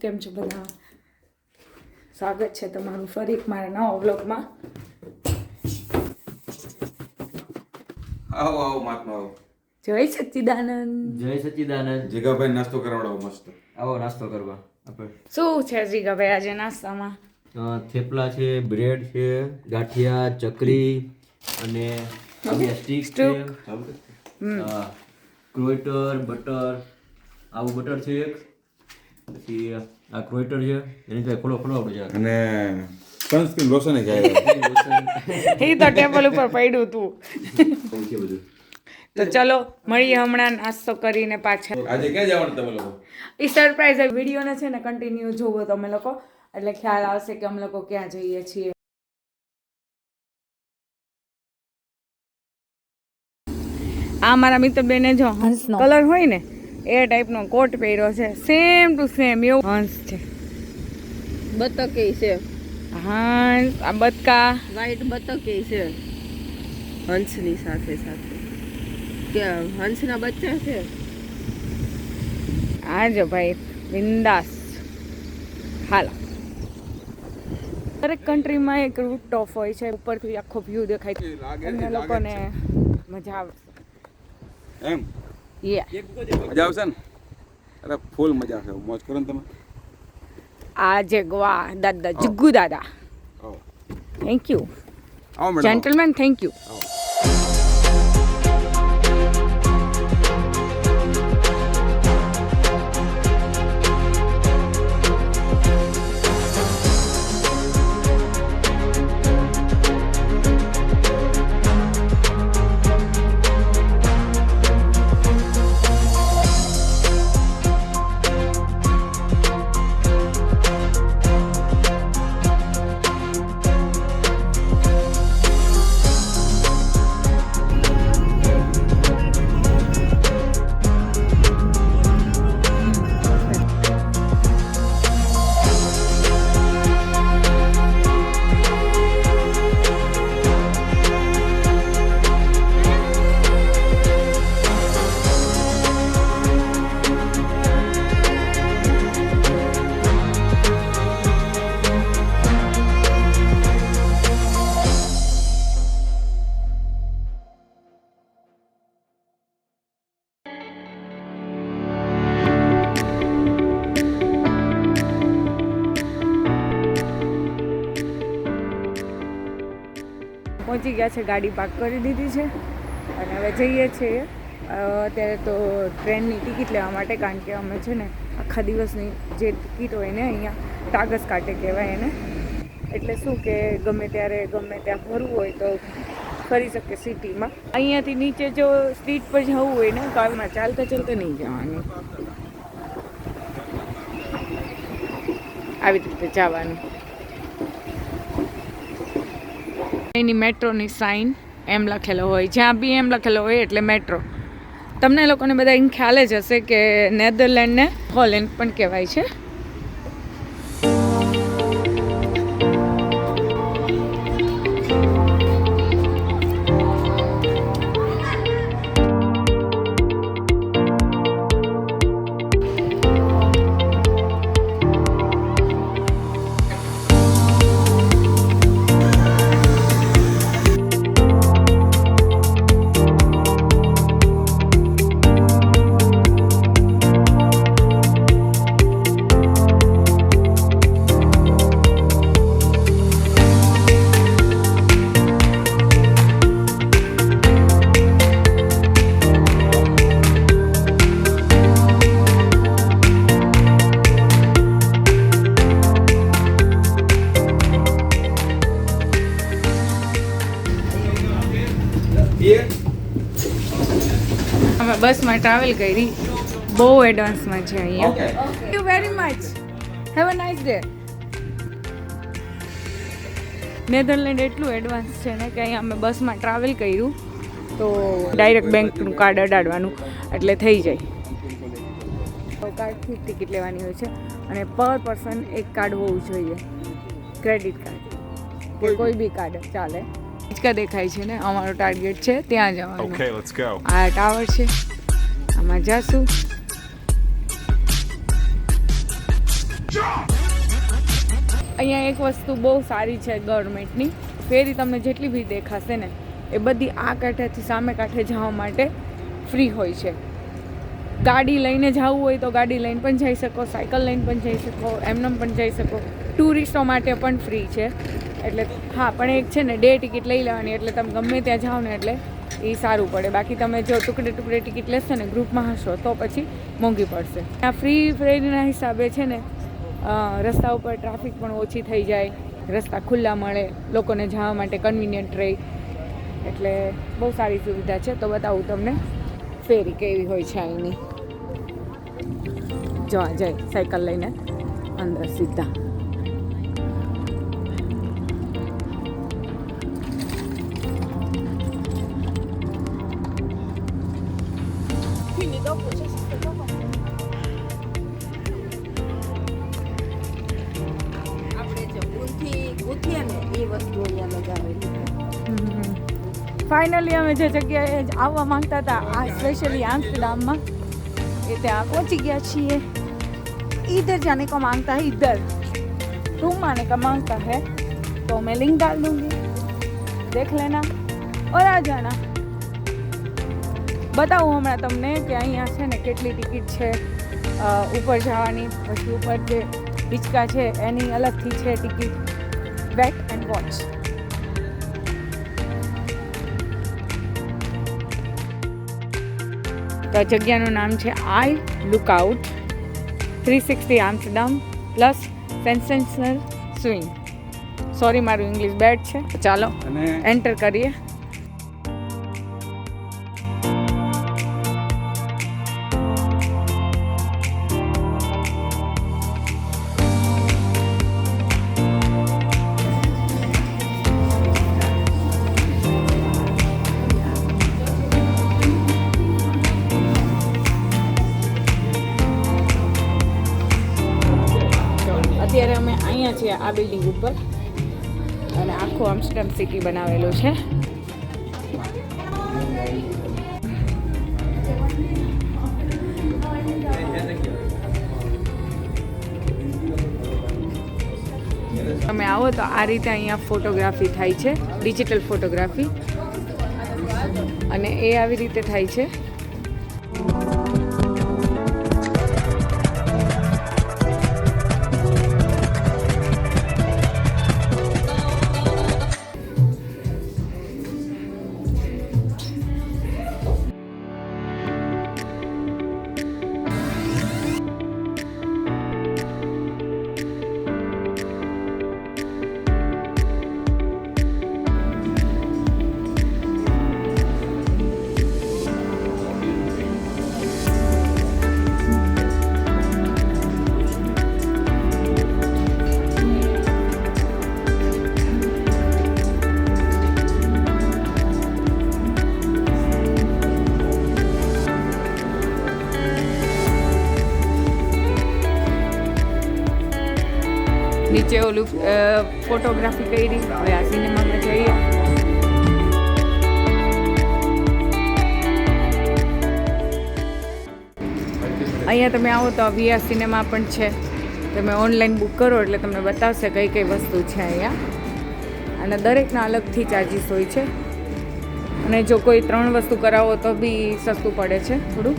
કેમ છો બધા? સ્વાગત છે તમારું ફરી એક મારા નવા વ્લોગમાં. આવો આવો મહાત્મા આવો. જય સચ્ચિદાનંદ. જય સચ્ચિદાનંદ. જીગાભાઈ નાસ્તો કરાવડાવો મસ્ત. આવો નાસ્તો કરવા આપણે. શું છે જીગાભાઈ આજે નાસ્તામાં? થેપલા છે, બ્રેડ છે, ગાંઠિયા, ચકરી અને આ બે સ્ટીક છે. ક્રોઈટર, બટર, આવું બટર છે એક. પછી આ ક્રોઈટર છે. એની તો ખોલો આપણે છે. અને સનસ્ક્રીન લોશન એ જાય. એ તો ટેબલ ઉપર પડ્યું હતું. છે બધું. તો ચલો મળીએ હમણાં નાસ્તો કરીને પાછા. આજે ક્યાં જવાનું તમે લોકો? એ સરપ્રાઈઝ વિડીયોને છે ને કન્ટિન્યુ જોવો તમે લોકો, એટલે ખ્યાલ આવશે કે અમે લોકો ક્યાં જઈએ છીએ. આ મારા મિત્ર બેને જો હંસનો કલર હોય ને એ ટાઈપનો કોટ પહેર્યો છે, સેમ ટુ સેમ એવું હંસ છે. બતકે છે, હંસ આ બતકા વ્હાઈટ બતકે છે હંસની સાથે સાથે. કે હંસના બચ્ચા છે. આજો ભાઈ બિંદાસ. હાલો. દરેક કન્ટ્રીમાં એક રૂટ ટોપ હોય છે, ઉપરથી આખો વ્યૂ દેખાય, અમને લોકોને મજા આવે એમ મજા આવશે ને? અરે ફૂલ મજા આવશે. મોજ કરો ને તમે. આજે ગવા દાદા જગ્ગુ દાદા, આવો થેન્ક યુ આવો મેડમ. Gentleman, thank you. પહોંચી ગયા છે, ગાડી પાર્ક કરી દીધી છે અને હવે જઈએ છીએ. અત્યારે તો ટ્રેનની ટિકિટ લેવા માટે, કારણ કે અમે છે ને આખા દિવસની જે ટિકિટ હોય ને અહીંયા ટાગસ કાંટે કહેવાય એને, એટલે શું કે ગમે ત્યારે ગમે ત્યાં ફરવું હોય તો ફરી શકે સિટીમાં. અહીંયાથી નીચે જો સ્ટ્રીટ પર જવું હોય ને તો આમાં ચાલતા ચાલતા નહીં જવાનું, આવી રીતે જવાનું. એની મેટ્રોની સાઇન એમ લખેલો હોય, જ્યાં બી એમ લખેલો હોય એટલે મેટ્રો. તમને લોકોને બધા એમ ખ્યાલ જ હશે કે નેધરલેન્ડને હોલેન્ડ પણ કહેવાય છે. અમે બસમાં ટ્રાવેલ કરી, બહુ એડવાન્સમાં છે અહીંયા. Thank you very much, have a nice day. Netherland એટલું એડવાન્સ છે ને કે અહીંયા અમે બસમાં ટ્રાવેલ કર્યું તો ડાયરેક્ટ બેંકનું કાર્ડ અડાડવાનું એટલે થઈ જાય. કાર્ડથી ટિકિટ લેવાની હોય છે અને પર પર્સન એક કાર્ડ હોવું જોઈએ, ક્રેડિટ કાર્ડ કે કોઈ બી કાર્ડ ચાલે. હિંચકા દેખાય છે ને, અમારો ટાર્ગેટ છે ત્યાં જવાનું. Okay, let's go. આ ટાવર છે, આમાં જાશું. અહીંયા એક વસ્તુ બહુ સારી છે ગવર્મેન્ટની, ફેરી તમને જેટલી બી દેખાશે ને એ બધી આ કાંઠેથી સામે કાંઠે જવા માટે ફ્રી હોય છે. ગાડી લઈને જવું હોય તો ગાડી લઈને પણ જઈ શકો, સાયકલ લઈને પણ જઈ શકો, એમનેમ પણ જઈ શકો. ટુરિસ્ટો માટે પણ ફ્રી છે. એટલે હા, પણ એક છે ને ડે ટિકિટ લઈ લેવાની, એટલે તમે ગમે ત્યાં જાઓ ને એટલે એ સારું પડે. બાકી તમે જો ટુકડે ટિકિટ લેશો ને ગ્રુપમાં હશો તો પછી મોંઘી પડશે. આ ફેરીના હિસાબે છે ને રસ્તા ઉપર ટ્રાફિક પણ ઓછી થઈ જાય, રસ્તા ખુલ્લા મળે, લોકોને જવા માટે કન્વિનિયન્ટ રહે. એટલે બહુ સારી સુવિધા છે. તો બતાવું તમને ફેરી કેવી હોય છે અહીંની. જો જાય સાયકલ લઈને અંદર સીધા. ફાઇનલી અમે જે જગ્યાએ આવવા માંગતા હતા, આ સ્પેશિયલી આમ્સ્ટરડામમાં, એ ત્યાં પહોંચી ગયા છીએ. इधर जाने को मांगता है, इधर रूम आने का मांगता है, तो मैं लिंक डाल दूंगी, देख लेना और आ जाना. बताऊँ हमें તમને કે અહીંયા છે ને કેટલી ટિકિટ છે ઉપર જવાની, પછી ઉપર જે હિંચકા છે એની અલગથી છે ટિકિટ. Wet and watch. તો જગ્યાનું નામ છે આઈ lookout 360 Amsterdam plus sensational swing. Sorry, મારું ઇંગ્લિશ બેડ છે. ચાલો એન્ટર કરીએ. અત્યારે અમે અહીંયા છીએ આ બિલ્ડિંગ ઉપર, અને આખું આમ્સ્ટરડામ સિટી બનાવેલું છે. તમે આવો તો આ રીતે અહીંયા ફોટોગ્રાફી થાય છે, ડિજિટલ ફોટોગ્રાફી, અને એ આવી રીતે થાય છે. નીચે ઓલું ફોટોગ્રાફી કરી. હવે આ સિનેમામાં જઈએ. અહીંયા તમે આવો તો VR સિનેમા પણ છે. તમે ઓનલાઈન બુક કરો એટલે તમને બતાવશે કઈ કઈ વસ્તુ છે અહીંયા, અને દરેકના અલગથી ચાર્જિસ હોય છે. અને જો કોઈ 3 વસ્તુ કરાવો તો બી સસ્તું પડે છે થોડું.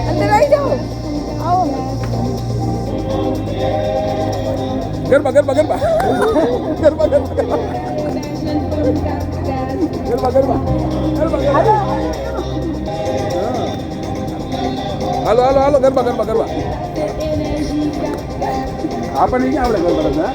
અંદર આવી જાઓ. આવો. ગરબા ગરબા ગરબા ગરબા ગરબા ગરબા ગરબા ગરબા. હાલો હાલો હાલો ગરબા ગરબા ગરબા. આપણને ક્યાં આવડે ગરબા રમતા?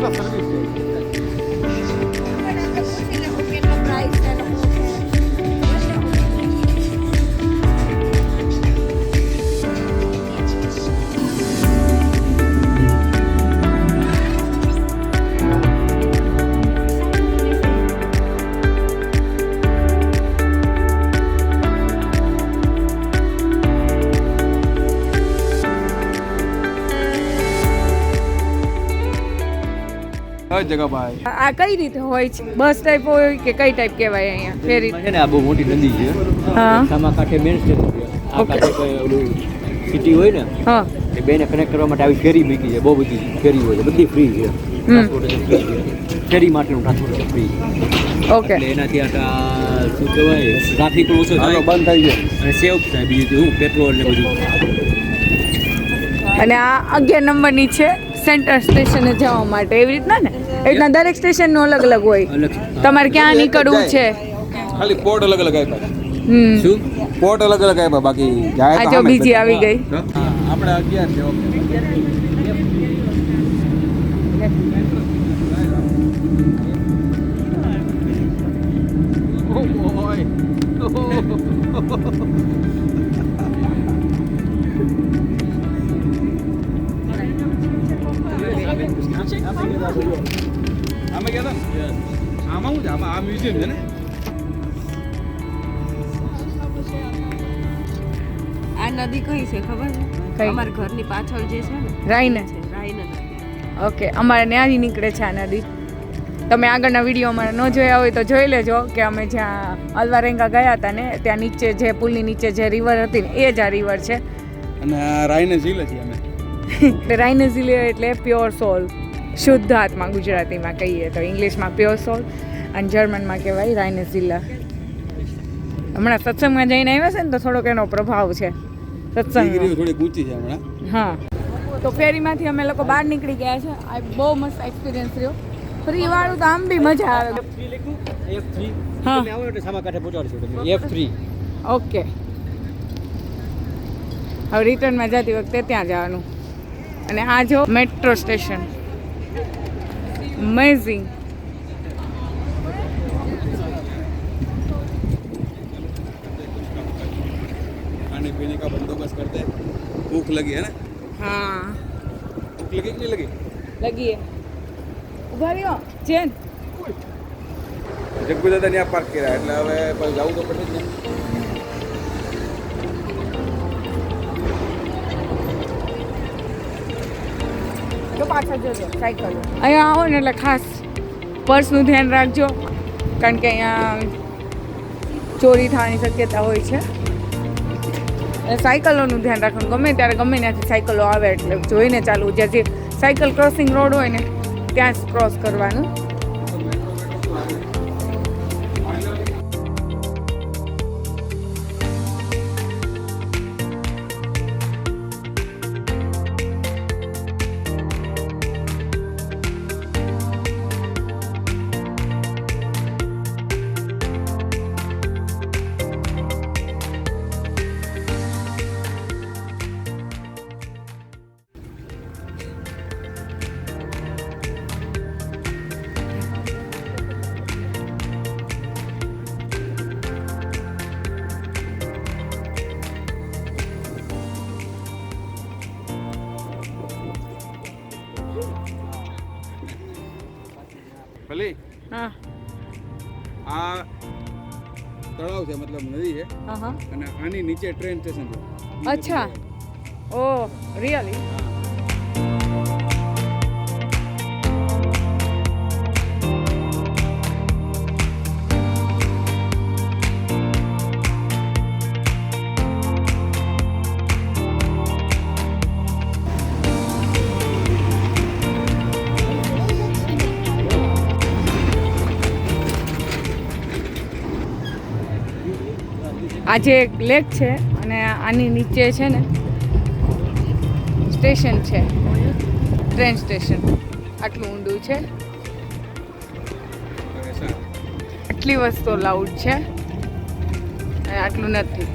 ક્લાસ સર્વિસ છે. કઈ જગા ભાઈ આ કઈ રીતે હોય છે? બસ ટાઈપ હોય કે કઈ ટાઈપ કહેવાય અહીંયા ફેરી? છે ને આ બહુ મોટી નદી છે. હા સામા કાંઠે મેન સ્ટેશન છે. આ Okay. કાંઠે કોઈ ઓલું સિટી હોય ને હા એ બેને કનેક્ટ કરવા માટે આવી ફેરી મૂકી છે. બહુ બધી ફેરી હોય છે, બધી ફ્રી છે. ટ્રાન્સપોર્ટેશન ફ્રી છે. ફેરી માટેનું ટ્રાન્સપોર્ટેશન ફ્રી. ઓકે. એટલે એનાથી આ શું કહેવાય ટ્રાફિક પણ ઓછો હાલો થાય બંધ થઈ છે. અને સેવ થાય. બીજું તો હું પેટ્રોલ ને બધું. અને આ 11 નંબરની છે સેન્ટર સ્ટેશને જવા માટે એવી રીતના ને? એ રીતના દરેક સ્ટેશનનું અલગ અલગ હોય. અલગ તમારે ક્યાં નીકળવું છે? ખાલી પોર્ટ અલગ અલગ આપ્યા. શું પોર્ટ અલગ અલગ આપ્યા, બાકી જાય આ તો જો સામે જ બીજી બધા. આવી ગઈ. હા, આપણે 11 છે. ઓકે. આમાં ગયા હતા ને? આમાં શું છે? આમાં આ મ્યુઝિયમ છે ને? આ નદી કઈ છે ખબર છે? કઈ? અમારા ઘરની પાછળ જે છે ને રાઈને. છે રાઈને નદી. ઓકે, અમારે ત્યાંથી નીકળે છે આ નદી. તમે આગળના વિડીયો અમારે ન જોયા હોય તો જોઈ લેજો કે અમે જ્યાં અલવારેંગા ગયા હતા ને ત્યાં નીચે જે પુલની નીચે જે રિવર હતી ને એ જ આ રિવર છે. અને આ રાઈને ઝીલ છે અમે. રાઇનેઝિલિયો એટલે પ્યોર સોલ, શુદ્ધ આત્મા ગુજરાતીમાં કહીએ તો. ઇંગ્લિશમાં પ્યોર સોલ અને જર્મનમાં કહેવાય રાઇનેઝિલા. હમણાં સત્સંગમાં જઈને આવ્યા છે ને તો થોડોક એનો પ્રભાવ છે સત્સંગનો. ડિગ્રીઓ થોડી ઊંચી છે હમણાં. હા, તો ફેરીમાંથી અમે લોકો બહાર નીકળી ગયા છે. આ બહુ મસ્ત એક્સપિરિયન્સ રહ્યો. ફ્રી વાળું તો આમ બી મજા આવે. F3 હા. તમે આવો એટલે સામા કાંઠે પહોંચાડશો તમે. F3 ઓકે, હવે રિટર્નમાં જતી વખતે ત્યાં જવાનું. અને આ જો મેટ્રો સ્ટેશન, અમેઝિંગ. खाने पीने का बंदोबस्त करते हैं. भूख लगी है ना? હા, भूख लगी कि नहीं लगी? લગીએ. ઉભા રહ્યો જેન. જગ્ગુ દાદા ત્યાં પાર્ક કર્યા એટલે હવે પછી જવું તો પડે જ ને. તો પાછળ જોજો સાયકલ. અહીંયા આવો ને એટલે ખાસ પર્સનું ધ્યાન રાખજો, કારણ કે અહીંયા ચોરી થવાની શક્યતા હોય છે. અને સાયકલોનું ધ્યાન રાખવાનું. ગમે ત્યારે ગમે ત્યાંથી સાયકલો આવે એટલે જોઈને ચાલવું. જે સાયકલ ક્રોસિંગ રોડ હોય ને ત્યાં જ ક્રોસ કરવાનું. ભલે હા આ તળાવ છે, મતલબ નદી છે, હા હા. અને આની નીચે ટ્રેન સ્ટેશન છે. અચ્છા, ઓ રિયલી? આ જે એક લેક છે અને આની નીચે છે ને સ્ટેશન છે, ટ્રેન સ્ટેશન. આટલું ઊંડું છે, આટલી વસ્તુ લાઉડ છે અને આટલું નથી.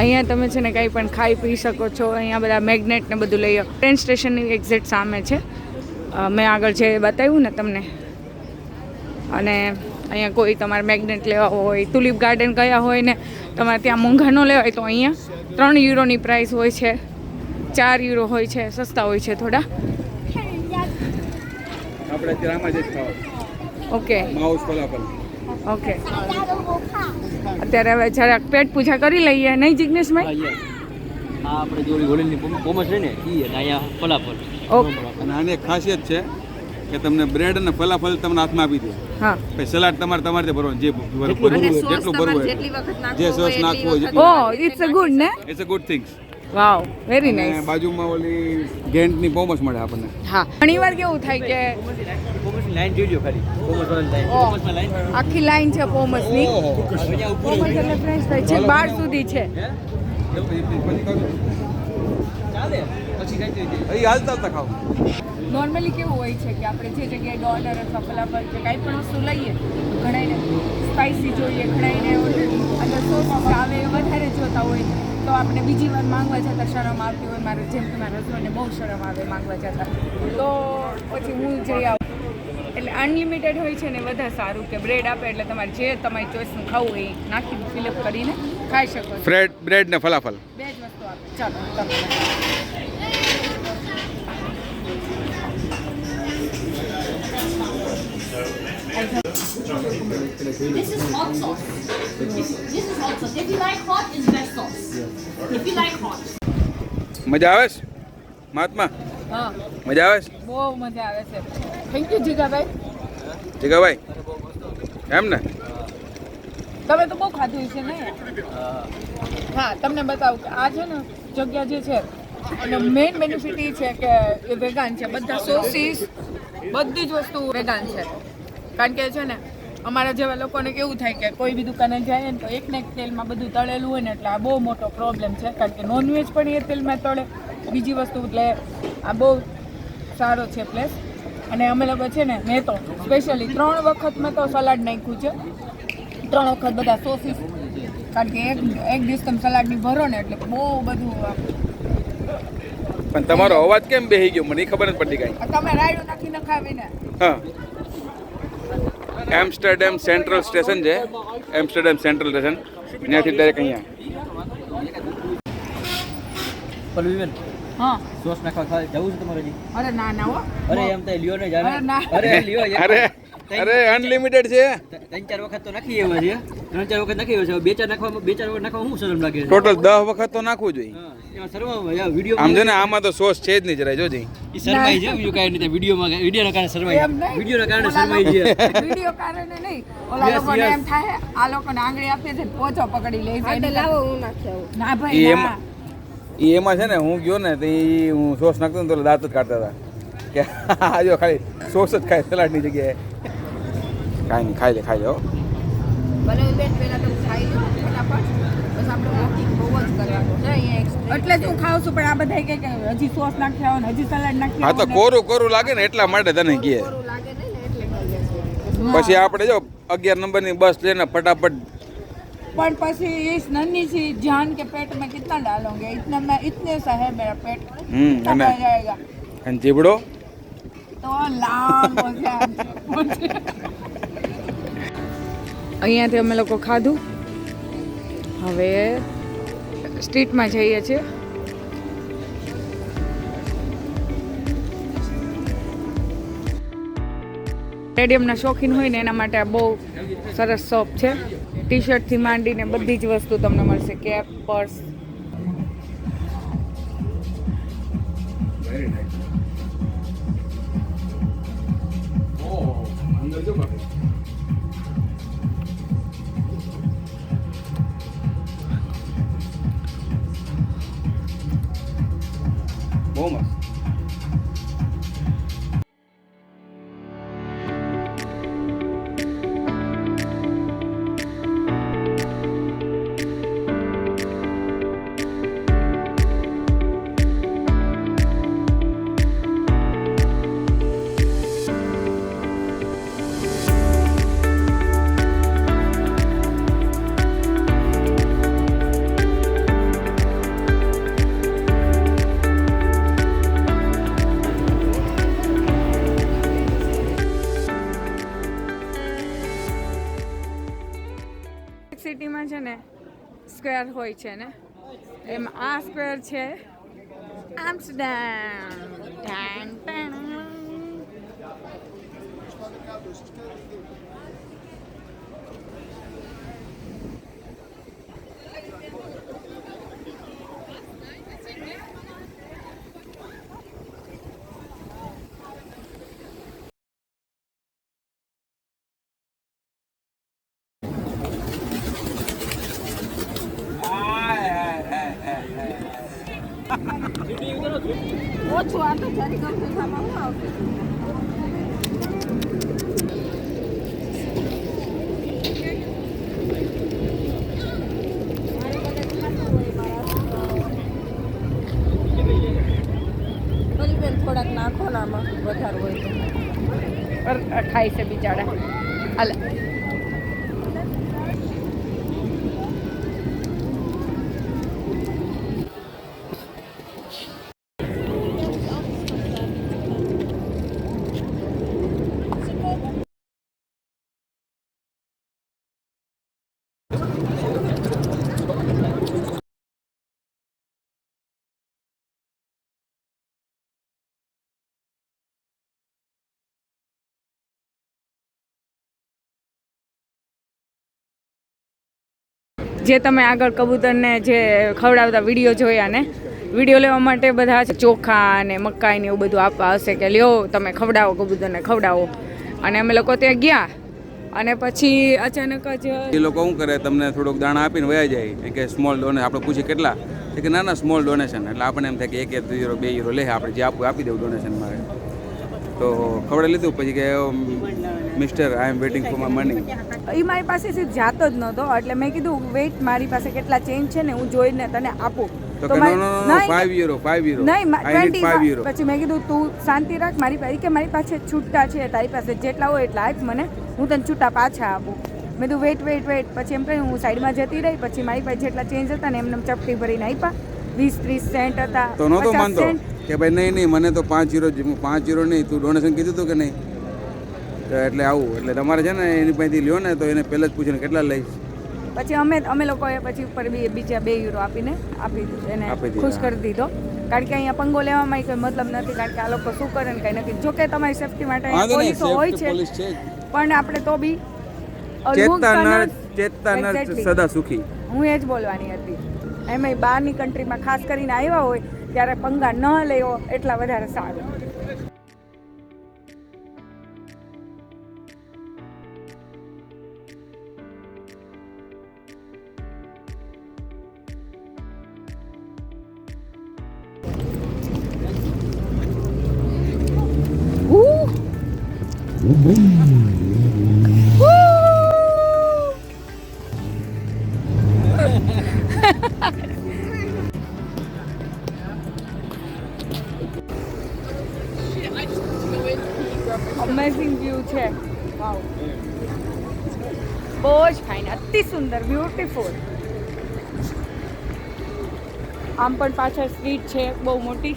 અહીંયા તમે છે ને કંઈ પણ ખાઈ પી શકો છો. અહીંયા બધા મેગ્નેટ ને બધું લઈ આવો. ટ્રેન સ્ટેશનની એક્ઝેક્ટ સામે છે. મેં આગળ જે બતાવ્યું ને તમને. અને અહીંયા કોઈ તમારે મેગ્નેટ લેવા હોય, તુલિપ ગાર્ડન ગયા હોય ને તમારે ત્યાં મોંઘા ન લેવાય તો અહીંયા 3 યુરોની પ્રાઇસ હોય છે, 4 યુરો હોય છે, સસ્તા હોય છે થોડા. આપણે અત્યારે આમાં જ ખાવા ઓકે માઉસ ફલાફલ. ઓકે અત્યારે હવે જરાક પેટ પૂજા કરી લઈએ, નહીં જિગ્નેશભાઈ? આ આપણે જોડી હોળીની પોમસ છે ને ઈ અને અહીંયા ફલાફલ. ઓકે અને આની એક ખાસિયત છે કે તમને બ્રેડ અને ફલાફલ તમને હાથમાં આપી દે. હા. પછી સલાડ તમારે ભરવાનું, જે ભરવું અને હોય સોસ જેટલું ભરવું તમારે હોય, જેટલી વખત નાખવો જે સોસ હોય નાખવો હોય એટલી જેટલું. ઓ ઇટ્સ અ ગુડ ને? It's a good things. Wow, very અને નાઇસ. બાજુમાં ઓલી ગેન્ટની પોમસ મળે આપણને. હા, ઘણીવાર કેવું થાય કે પોમસની લાઈન જોઈજો ખાલી. પોમસ વાળાની લાઈન. ઓહ. પોમસમાં લાઈન. આખી લાઈન છે પોમસની. ઓહો. અહીંયા ઉપર પોમસ એટલે ફ્રેન્ચ થાય છે, 12 સુધી છે. ચાલે પછી ખાઈ જોઈએ. અહીં હાલતા હાલતા ખાવ. નોર્મલી કેવું હોય છે કે આપણે જે જગ્યાએ ડોલર અથવા ફલાફલ કે કાંઈ પણ વસ્તુ લઈએ તો ઘણાઈને સ્પાઇસી જોઈએ, ઘણાઈને અંદર સોસ આવે એ વધારે જોતા હોય તો આપણે બીજી વાર માંગવા જતાં શરમ આવતી હોય. મારે જેમ કે મારા હસબન્ડને બહુ શરમ આવે માંગવા જતાં, તો પછી હું જઈ આવું. એટલે અનલિમિટેડ હોય છે ને વધારે સારું કે બ્રેડ આપે એટલે તમારે જે તમારી ચોઈસનું ખાવું એ નાખી ફિલઅપ કરીને ખાઈ શકો છો. બ્રેડ ને ફલાફલ. બે જ વસ્તુ આપે. ચાલો તમે This is hot sauce. This is hot sauce. If you like hot, it's best sauce. If you like hot. મજા આવે છે મહાત્મા? હા, મજા આવે છે? બહુ મજા આવે છે. Thank you જીગાભાઈ. જીગાભાઈ એમ ને? તમે તો બહુ ખાધું છે ને? હા, તમને બતાવું કે આ છે ને જગ્યા જે છે એનો મેઇન બેનિફિટ એ છે કે એ વેગાન છે. બધા સોસીસ બધી જ વસ્તુ વેગાન છે. કારણ કે છે ને અમારા જેવા લોકોને કેવું થાય કે કોઈ બી દુકાને જાય ને તો એકને એક તેલમાં બધું તળેલું હોય ને, એટલે આ બહુ મોટો પ્રોબ્લેમ છે. કારણ કે નોનવેજ પણ એ તેલમાં તળે, બીજી વસ્તુ. એટલે આ બહુ સારો છે પ્લેસ. અને અમે લોકો છે ને, મેં તો સ્પેશિયલી 3 વખત મેં તો સલાડ નાખ્યું છે, 3 વખત બધા સોસીસ. કારણ કે એક ડિશ તમે સલાડની ભરો ને એટલે બહુ બધું. પણ તમારો અવાજ કેમ બેહી ગયો મને ખબર જ પડતી કાંઈ. તમે રાયડું નાખીને ખાવીને. હા, એમ્સ્ટરડેમ સેન્ટ્રલ સ્ટેશન છે. એમ્સ્ટરડેમ સેન્ટ્રલ સ્ટેશન ત્યાંથી ડાયરેક્ટ અહીંયા. પલવીબેન હા, સોસ નાખવા ખાવા જવું છે તમારે જી? અરે ના ના હો. અરે એમ તો લ્યો ને જાને. અરે ના. અરે લ્યો યાર. અરે અનલિમિટેડ છે. 3-4 વખત તો નાખી એવા છે. 3-4 વખત નાખી એવા છે. 2-4 વખત નાખવા શું શરમ લાગે છે? ટોટલ 10 વખત તો નાખવું જોઈએ. હા, એમાં શરમાવા યાર વિડિયો આમ છે ને આમાં તો સોસ છે જ નહીં જરાય જોજી. ઈ શરમાઈ છે બીજું કાંઈ નહીં. વિડિયોના કારણે શરમાઈ. એમ નહીં. વિડિયોના કારણે શરમાઈ છે. વિડીયો કારણે નહીં, ઓલા Yes, લોકોને yes. એમ થાય આ લોકોને આંગળી આપીએ છે પોચો પકડી લે છે. એટલે લાવો હું નાખી આવું. ના ઈ ભાઈ ના. એમાં એમાં છે ને હું ગયો ને તો હું સોસ નાખતો ને તો દાંત જ કાઢતા હતા કે આ જો ખાલી સોસ જ ખાય સલાડની જગ્યાએ. કાંઈ નહીં, ખાઈ લે હો. બનાવી પહેલા તો ખાઈ લો ફટાફટ. બસ આપણે વોકિંગ બહુ જ કરવાનું છે અહીંયા એક્સપ્રેસ. એટલે જ હું ખાઉં છું, પણ આ બધા કહે કે હજી સોસ નાખી આવો ને હજી સલાડ નાખી હા તો આવો ને. કોરું લાગે ને એટલા માટે તને કહે. કોરું લાગે નહીં ને એટલે કરીએ છીએ. પછી આપણે જો 11 નંબરની બસ લઈને ફટાફટ. પણ પછી इस नन्ही सी जान के पेट में कितना डालोगे, इतना मैं इतने सा है मेरा पेट, कितना અને भर जाएगा અને ચીબડો तो लांबो છે. અહીંયાથી અમે લોકો ખાધું, હવે સ્ટ્રીટમાં જઈએ છીએ. સ્ટેડિયમના શોખીન હોય ને એના માટે આ બહુ સરસ શોપ છે. ટી શર્ટથી માંડીને બધી જ વસ્તુ તમને મળશે. Cap, purse. બહુ મસ્ત. સ્ક્વેર હોય છે ને એમ આ સ્ક્વેર છે આમ્સ્ટરડેમ. ઓછું આ તો જરી ગમતું ખામાં હું આવશે. બેન થોડાક નાખો ને આમાં વધારે હોય તો. ખાય છે બિચારા. હાલ જે તમે આગળ કબૂતરને જે ખવડાવતા વિડીયો જોયા ને, વિડીયો લેવા માટે બધા ચોખા અને મકાઈ ને એવું બધું આપવા હશે કે લ્યો તમે ખવડાવો કબૂતરને ખવડાવો. અને અમે લોકો ત્યાં ગયા અને પછી અચાનક જ એ લોકો શું કરે, તમને થોડોક દાણા આપીને વયા જાય કે સ્મોલ ડોનેશન. આપણે પૂછીએ કેટલા, કે નાના સ્મોલ ડોનેશન. એટલે આપણને એમ થાય કે 1 યુરો 2 યુરો લે, આપણે જે આપી દેવું ડોનેશન મારે. તો ખવડાવી લીધું. પછી કે mister I am waiting for my money. એ મારી પાસે સીધો જાતો જ નહોતો, એટલે મેં કીધું વેઇટ મારી પાસે કેટલા ચેન્જ છે ને હું જોઈને તને આપું. તો કે નો 5 યુરો 5 યુરો નહીં, આઈ નીડ 5 યુરો. પછી મેં કીધું તું શાંતિ રાખ, મારી પાસે કે મારી પાસે છૂટા છે, તારી પાસે જેટલા હોય એટલા આપ મને, હું તને છૂટા પાછા આપું. મેં કીધું વેઇટ. પછી એમ કહ્યું હું સાઈડમાં જતી રહી. પછી મારી પાસે જેટલા ચેન્જ હતા ને એમને ચપટી ભરીને આપ્યા. 20-30 સેન્ટ હતા. તો નહોતો માનતો કે ભાઈ નહીં મને તો 5 યુરો 5 યુરો નહીં, તું ડોનેશન કીધું હતું કે નહીં. તો એટલે આવું, એટલે તમારે છે ને એની પાસેથી લ્યો ને તો એને પહેલાં જ પૂછીને કેટલા લઈશ. પછી અમે લોકોએ પછી ઉપર બીજા 2 યુરો આપીને એને ખુશ કરી દીધો. કારણ કે અહીંયા પંગો લેવામાં કોઈ મતલબ નથી, કારણ કે આ લોકો શું કરે ને કંઈ નથી. જોકે તમારી સેફટી માટે પોલીસો હોય છે, પણ આપણે તો બી ચેતતા નર સદા સુખી. હું એ જ બોલવાની હતી. એમાંય બહારની કન્ટ્રીમાં ખાસ કરીને આવ્યા હોય ત્યારે પંગા ન લેવો એટલા વધારે સારું. અમેઝિંગ વ્યૂ છે. વાવ, બહુ જ ફાઇન, અતિ સુંદર, બ્યુટીફુલ. આમ પણ પાછળ સ્ટ્રીટ છે બહુ મોટી.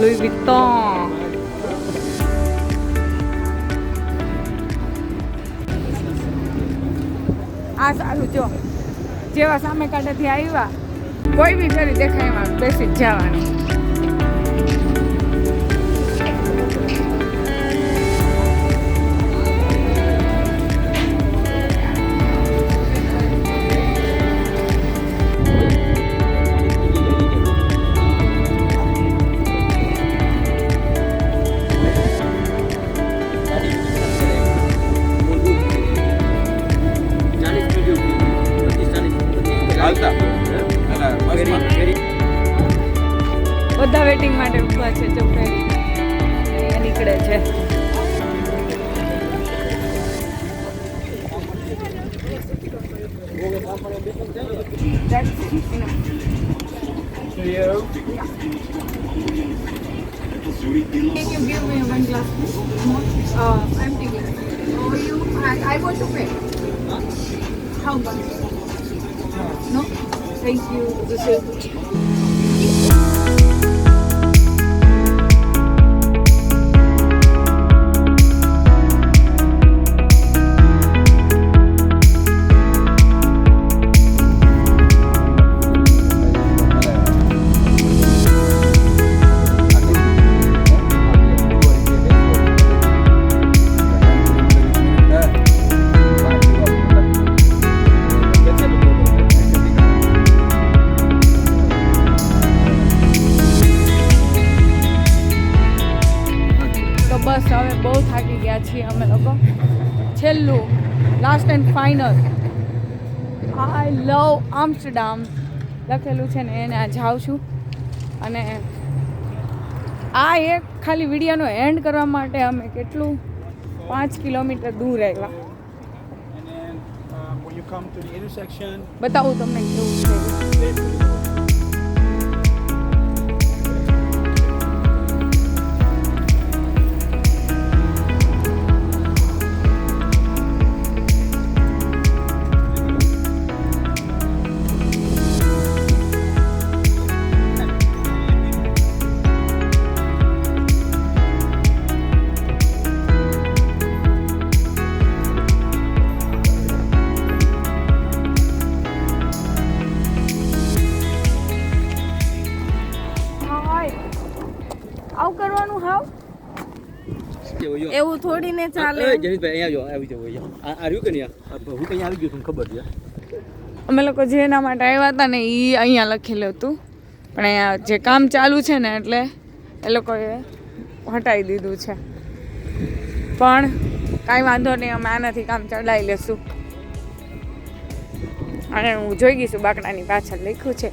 Louis Vuitton. આ સારું, જો જેવા સામે કાંઠેથી આવ્યા કોઈ બી ફેરી દેખાય એમાં બેસી જ જવાનું. બધા વેટિંગ માટે ઊભા છે. જો ફેરી અહીંયા નીકળે છે. That's enough. To you. Can you give me one glass more? I'm taking it. Oh, you, I want to pay. How much? No? Thank you. This is તો બસ હવે બહુ થાકી ગયા છીએ અમે લોકો. છેલ્લું લાસ્ટ એન્ડ ફાઇનલ આઈ લવ આમ્સ્ટરડામ લખેલું છે ને એને આ જાઉં છું. અને આ એક ખાલી વિડીયોનો એન્ડ કરવા માટે અમે કેટલું 5 કિલોમીટર દૂર આવ્યા. And then when you come to the intersection, બતાવું તમને કેવું છે. આવું કરવાનું હાવ એવું થોડી ને ચાલે. જયેશભાઈ અહીંયા આવી જાવ આ રહ્યું કે નહીં હું કઈ આવી ગયું તમને ખબર છે. અમે લોકો જેના માટે આવ્યા હતા ને એ અહીંયા લખેલું હતું પણ અહીંયા જે કામ ચાલુ છે ને એટલે એ લોકોએ હટાવી દીધું છે. પણ કાંઈ વાંધો નહીં, અમે આનાથી કામ ચડાવી લેશું. અને હું જોઈ ગઈશું બાકડાની પાછળ લખ્યું છે